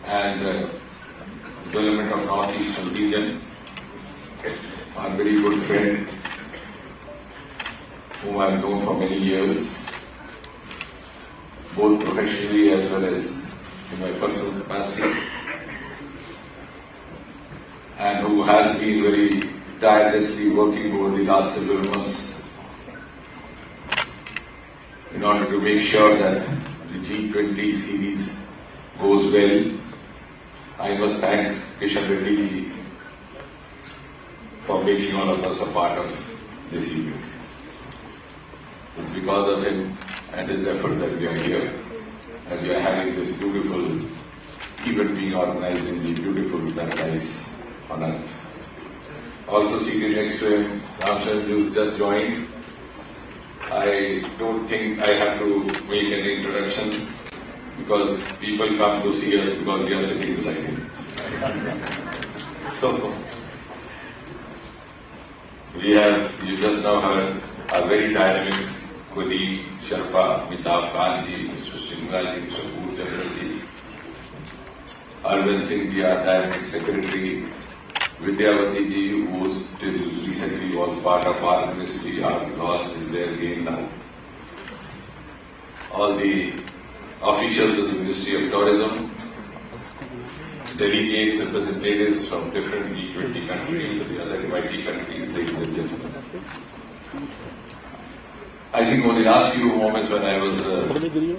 and development of Northeastern region. Our very good friend, whom I have known for many years, both professionally as well as in my personal capacity, and who has been very tirelessly working over the last several months in order to make sure that the G20 series goes well. I must thank Kishan Reddy for making all of us a part of this event. It's because of him and his efforts that we are here, and we are having this beautiful event being organized in the beautiful paradise on earth. Also seated next to him, Ramchandra, who's just joined. I don't think I have to make an introduction because people come to see us because we are sitting beside him. So, you just now heard a very dynamic colleague, Sharpa, Mitab Khanji, Mr. Shingraji, Mr. Purjanji, Arvind Singh ji, our dynamic secretary, Vidyavati ji, who still recently was part of our ministry, our boss is there again now. All the officials of the Ministry of Tourism, delegates, representatives from different G20 countries, the other invitee countries, ladies and gentlemen. I think over the last few moments when I was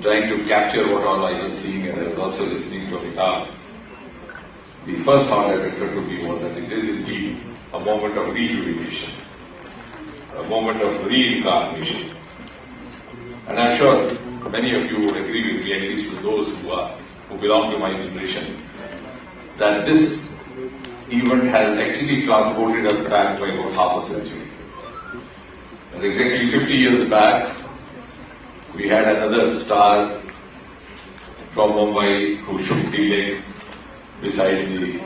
trying to capture what all I was seeing, and I was also listening to Amitabh, the first thought that occurred to me was that it is indeed a moment of rejuvenation, a moment of reincarnation. And I'm sure many of you would agree with me, at least with those who belong to my generation, that this event has actually transported us back by about half a century. And exactly 50 years back, we had another star from Mumbai who shook the lake beside the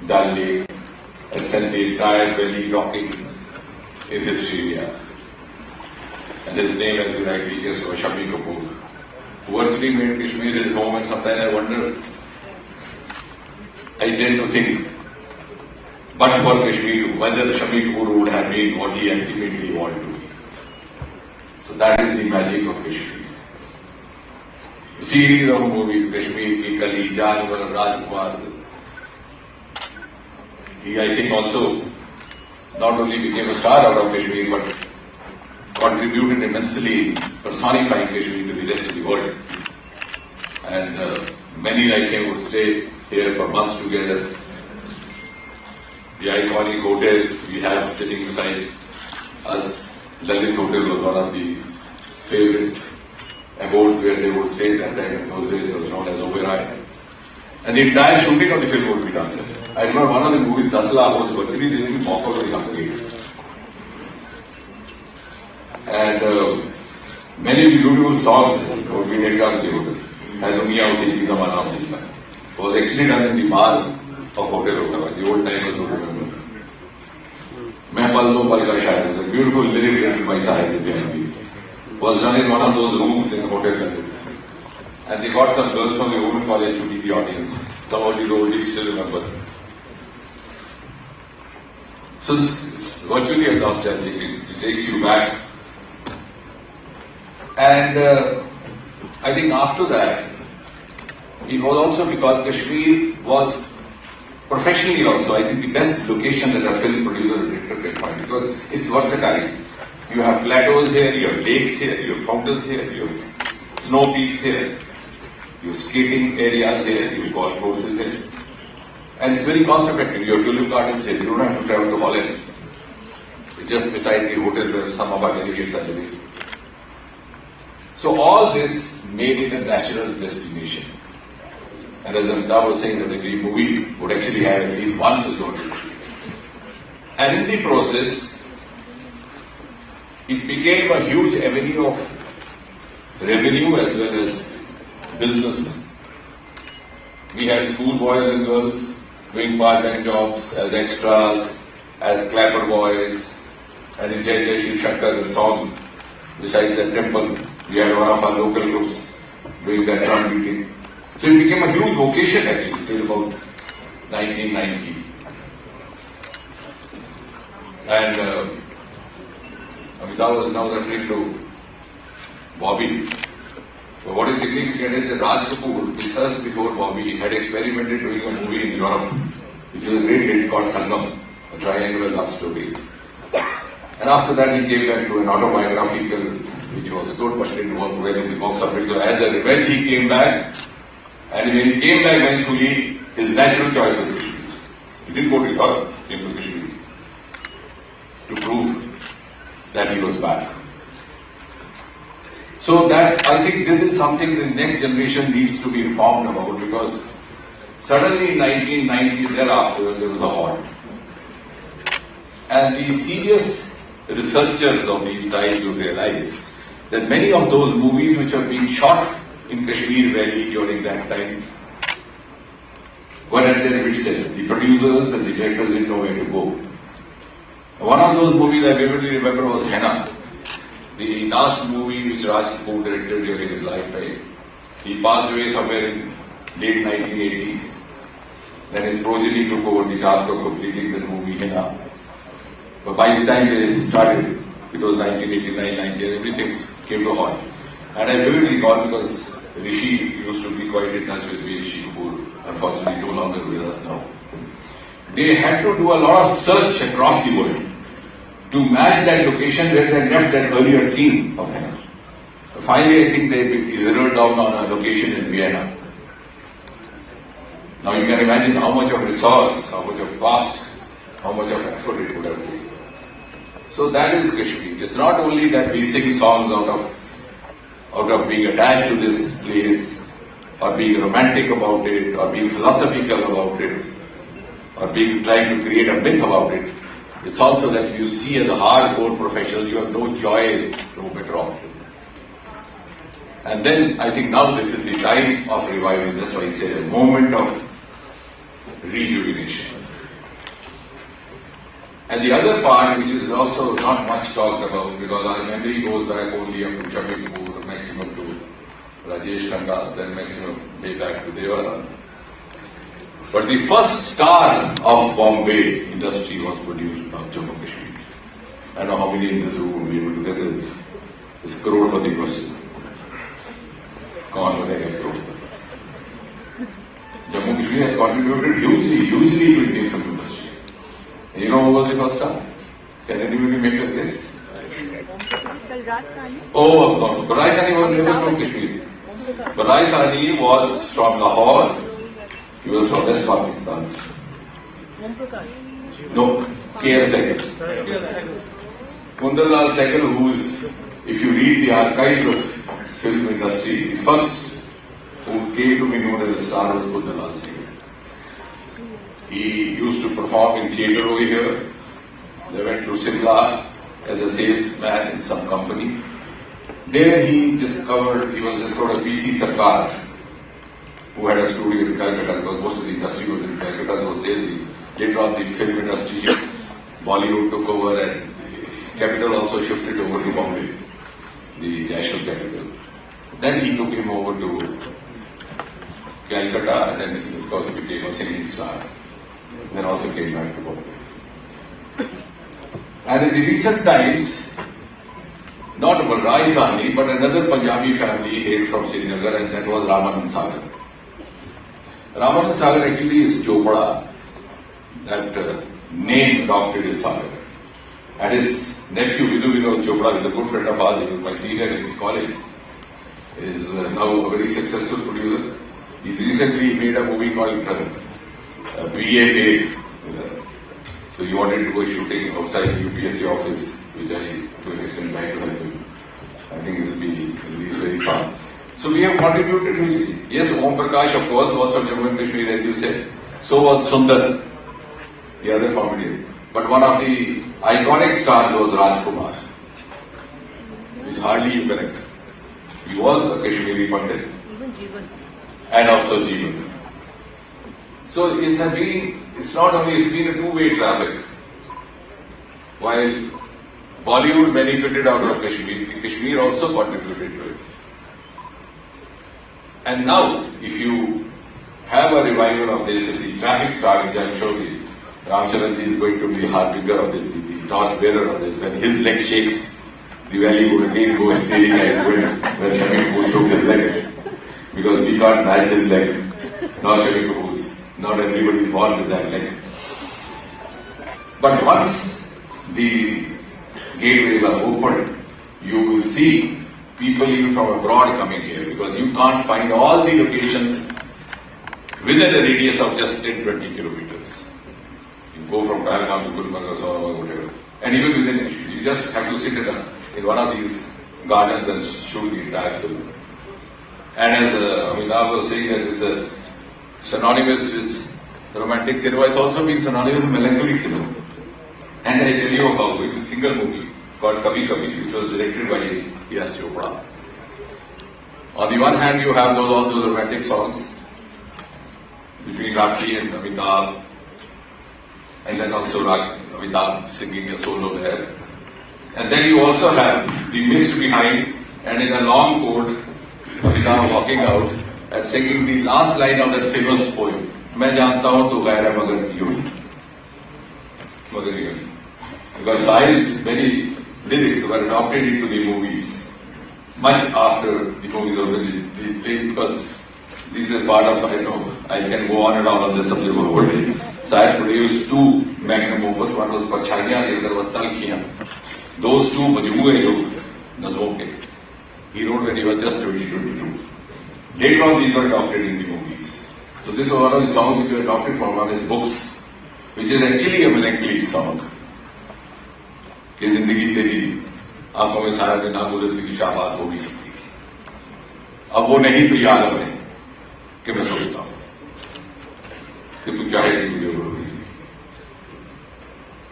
Dal Lake and sent the entire valley rocking in history. And his name, as you rightly guessed, was Shami Kapoor, who actually made Kashmir his home, and sometimes I wonder, I tend to think, but for Kashmir, whether Shami Kapoor would have been what he ultimately wanted to be. So that is the magic of Kashmir. A series of movies, Kashmir Ki Kali, Janwar, Rajkumar. He, I think, also not only became a star out of Kashmir, but contributed immensely personifying Kashmir to the rest of the world. And many like him would stay here for months together. The iconic hotel we have sitting beside us, Lalit Hotel, was one of the favorite abodes where they would stay that time. In those days it was known as Oberoi. And the entire shooting of the film would be done there. I remember one of the movies, Dasla, was virtually they didn't walk out of the company. And many beautiful songs would be made up in the hotel. And Dunia Usi Ki Zamana Usi Ka. Was actually done in the bar of Hotel Oberoi. The old timers would remember. Main Pal Do Pal Ka Shayad, the beautiful lyric written by Sahib Vidyanvi, was done in one of those rooms in Hotel Lalit. And they got some girls from the women college to be the audience. Some of the oldies still remember. So it's virtually a nostalgic. It takes you back. And I think after that, it was also because Kashmir was professionally also, I think, the best location that a film producer or director can find, because it's versatile. You have plateaus here, you have lakes here, you have fountains here, you have snow peaks here, you have skating areas here, you have golf courses here. And it's very cost effective. You have tulip gardens here, you don't have to travel to Holland. It's just beside the hotel where some of our delegates are living. So all this made it a natural destination. And as Amitabh was saying, that the movie would actually have at least one such location. And in the process, it became a huge avenue of revenue as well as business. We had schoolboys and girls doing part-time jobs as extras, as clapper boys, and in Jai Jai Shiv Shankar, the song, besides that temple, we had one of our local groups doing that drum beating. So it became a huge vocation actually till about 1990. And Amitabh was now referring to Bobby. But what is significant is that Raj Kapoor, researched before Bobby, had experimented doing a movie in Europe, which was a great hit called Sangam, a triangular love story. And after that he came back to an autobiographical, which was good but didn't work well in the box office. So as a revenge he came back, and when he came back eventually, his natural choice was Kashmir. He didn't go to Europe, he came to Kashmir to prove that he was back. So that, I think this is something the next generation needs to be informed about, because suddenly in 1990 thereafter there was a halt. And the serious researchers of these times would realize that many of those movies which are being shot in Kashmir Valley during that time were at their wits' end. The producers and the directors didn't know where to go. One of those movies I vividly remember was Henna, the last movie which Raj Kapoor directed during his lifetime. He passed away somewhere in late 1980s. Then his progeny took over the task of completing the movie Henna. But by the time they started, it was 1989, 90, everything came to halt. And I vividly recall because Rishi used to be quite in touch with me, Rishi Kapoor, unfortunately no longer with us now. They had to do a lot of search across the world to match that location where they left that earlier scene of Henna. Finally, I think they zeroed down on a location in Vienna. Now you can imagine how much of resource, how much of cost, how much of effort it would have taken. So that is Kashmir. It's not only that we sing songs out of being attached to this place, or being romantic about it, or being philosophical about it, or trying to create a myth about it. It's also that you see as a hardcore professional, you have no choice, no better option. And then I think now this is the time of revival. That's why I say a moment of rejuvenation. And the other part, which is also not much talked about, because our memory goes back only up to Jammu and Kashmir, maximum to Rajesh Khanna, then maximum way back to Devanand. But the first star of Bombay industry was produced by Jammu and Kashmir. I don't know how many in this room will be able to guess it. This crorepati question. Kaun banega crorepati? Jammu and Kashmir has contributed hugely to Indian film industry. And you know who was the first star? Can anybody make a guess? Oh, no. Barai Sani was never from Kashmir. Barai Sani was from Lahore. He was from West Pakistan. No, K.M. Sehgal. Kundarlal Sehgal, who is, if you read the archives of film industry, the first who came to be known as a star was Kundarlal Sehgal. He used to perform in theatre over here. They went to Simla as a salesman in some company. There he was discovered a P.C. Sarkar, who had a studio in Calcutta, because most of the industry was in Calcutta those days. Later on, the film industry, Bollywood took over, and the capital also shifted over to Bombay, the national capital. Then he took him over to Calcutta, and then he, of course, became a singing star. Then also came back to Bombay. And in the recent times, not Barai Sani, but another Punjabi family hailed from Srinagar, and that was Ramanand Sagar. Ramanand Sagar actually is Chopra, that name adopted his father. And his nephew, Vidhu Vinod Chopra, is a good friend of ours. He was my senior in college. He is now a very successful producer. He's recently made a movie called BFA. So he wanted to go shooting outside the UPSC office, which I, to an extent, tried to help him. I think it will be very fun. So we have contributed hugely. Yes, Om Prakash, of course, was from Jammu and Kashmir, as you said. So was Sundar, the other comedian. But one of the iconic stars was Rajkumar, which hardly you connect. He was a Kashmiri Pandit. And also Jeevan. So it's been a two-way traffic. While Bollywood benefited out of Kashmir, Kashmir also contributed to it. And now, if you have a revival of this, if the traffic starts, I'm sure the Ramcharanji is going to be the harbinger of this, the torch bearer of this. When his leg shakes, the valley would again go steady as when Shamim Kapoor shook his leg. Because we can't match his leg, nor Shamim Kapoor's. Not everybody is born with that leg. But once the gateways are opened, you will see people even from abroad coming here, because you can't find all the locations within a radius of just 10-20 kilometers. You go from Pahalgam to Gulmarg or whatever, and even within it, you just have to sit in one of these gardens and shoot the entire film. And as Amitabh was saying, that it's synonymous with romantic cinema, it's also been synonymous with melancholic cinema. And I tell you about a single movie called Kabhi Kabhi, which was directed by Yash Chopra. On the one hand, you have all those romantic songs between Rakhi and Amitabh, and then also Amitabh singing a solo there. And then you also have the mist behind, and in a long coat, Amitabh walking out and singing the last line of that famous poem, "मैं जानता हूँ तू गैर है मगर यूं ही." Mother Yoni. Because Sahil's many lyrics were adopted into the movies much after the movies were played, because this is part of, I can go on and on this subject for whole day. Sahil produced two magnum opus, one was Parchaniya, the other was Talkiyan. Those two majmooe nazmon ke. He wrote when he was just 22. Later on these were adopted in the movies. So this was one of the songs which were adopted from one of his books, which is actually a melancholy song. कि जिंदगी तेरी आंखों में सारा दिन ना गुजरती थी, शाबाद हो भी सकती थी। अब वो नहीं तो ये आलम है कि मैं सोचता हूं कि तू चाहेगी मुझे बोलोगी,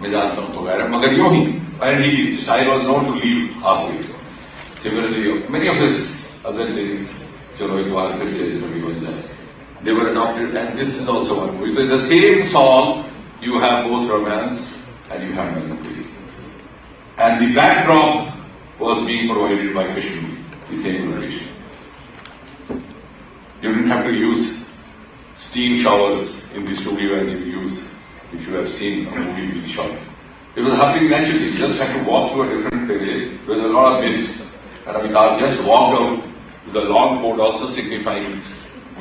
मैं जानता हूं तो गैर है मगर यूं ही। And his style was known to leave halfway. Similarly, many of his other lyrics, चलो एक बार फिर से इसमें भी बन जाए, they were adopted, and this is also one movie. So in the same song, you have both romance and you have melancholy. And the backdrop was being provided by Kashmir, the same location. You didn't have to use steam showers in the studio as you use if you have seen a movie being shot. It was happening naturally. You just had to walk to a different place with a lot of mist. And Amitabh just walked out with a long coat, also signifying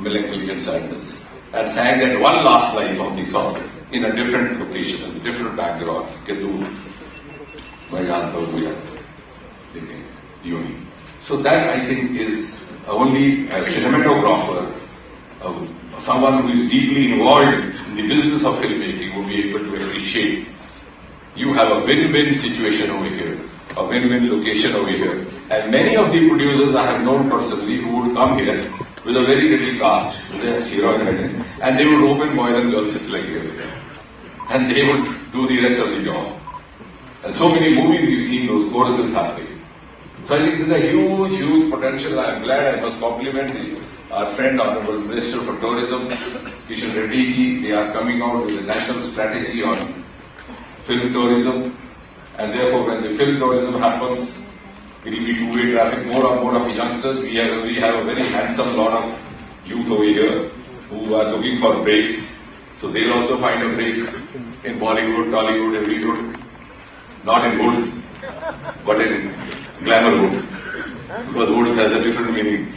melancholy and sadness, and sang that one last line of the song in a different location, in a different background. So that, I think, is only a cinematographer, someone who is deeply involved in the business of filmmaking would be able to appreciate. You have a win-win situation over here, a win-win location over here. And many of the producers I have known personally who would come here with a very little cast, with a hero in head, and they would open boys and girls like here. And they would do the rest of the job. And so many movies you've seen those choruses happening. So I think there's a huge, huge potential. I'm glad I must compliment our friend, Honorable Minister for Tourism, Kishan Reddy ji. They are coming out with a national strategy on film tourism. And therefore, when the film tourism happens, it will be two-way traffic, more and more of youngsters. We have a very handsome lot of youth over here who are looking for breaks. So they'll also find a break in Bollywood, Tollywood, everywood. Not in woods, but in glamour wood. Because woods has a different meaning.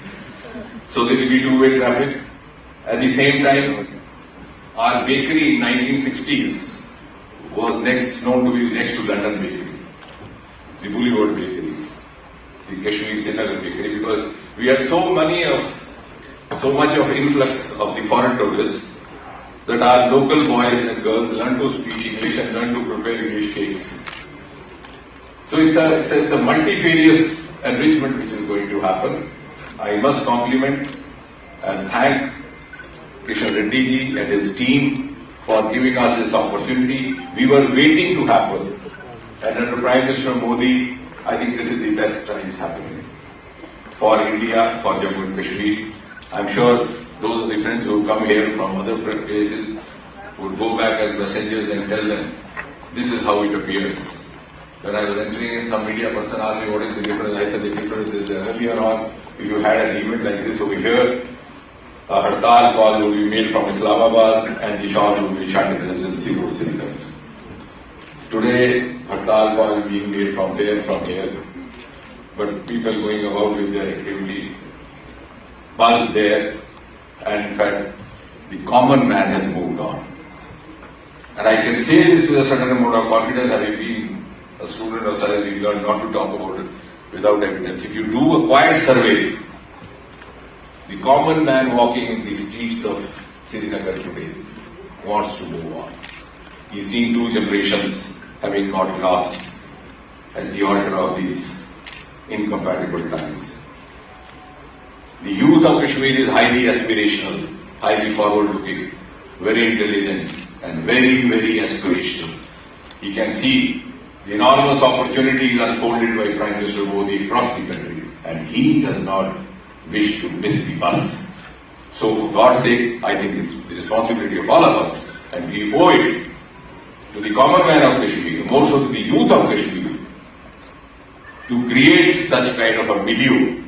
So there will be two-way traffic. At the same time, our bakery in 1960s was known to be next to London Bakery, the Bollywood Bakery, the Kashmir Sinagar Bakery, because we had so much of influx of the foreign tourists that our local boys and girls learn to speak English and learn to prepare English cakes. So it's a multifarious enrichment which is going to happen. I must compliment and thank Kishan Reddy ji and his team for giving us this opportunity. We were waiting to happen. And under Prime Minister Modi, I think this is the best time is happening for India, for Jammu and Kashmir. I'm sure those are the friends who come here from other places would go back as messengers and tell them, this is how it appears. When I was entering in, some media person asked me what is the difference. I said the difference is that earlier on, if you had an event like this over here, a Hartal call will be made from Islamabad and the shop will be shut in Residency Road, Srinagar. Today, Hartal call is being made from there, from here. But people going about with their activity, buzz there, and in fact, the common man has moved on. And I can say this with a certain amount of confidence, having been a student of science, we learned not to talk about it without evidence. If you do a quiet survey, the common man walking in the streets of Srinagar today wants to move on. He's seen two generations having got lost at the altar of these incompatible times. The youth of Kashmir is highly aspirational, highly forward-looking, very intelligent, and very, very aspirational. He can see the enormous opportunities unfolded by Prime Minister Modi across the country, and he does not wish to miss the bus. So, for God's sake, I think it's the responsibility of all of us, and we owe it to the common man of Kashmir, more so to the youth of Kashmir, to create such kind of a milieu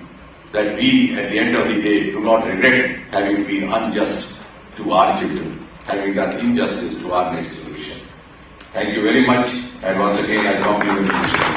that we, at the end of the day, do not regret having been unjust to our children, having done injustice to our next generation. Thank you very much, and once again, I compliment you.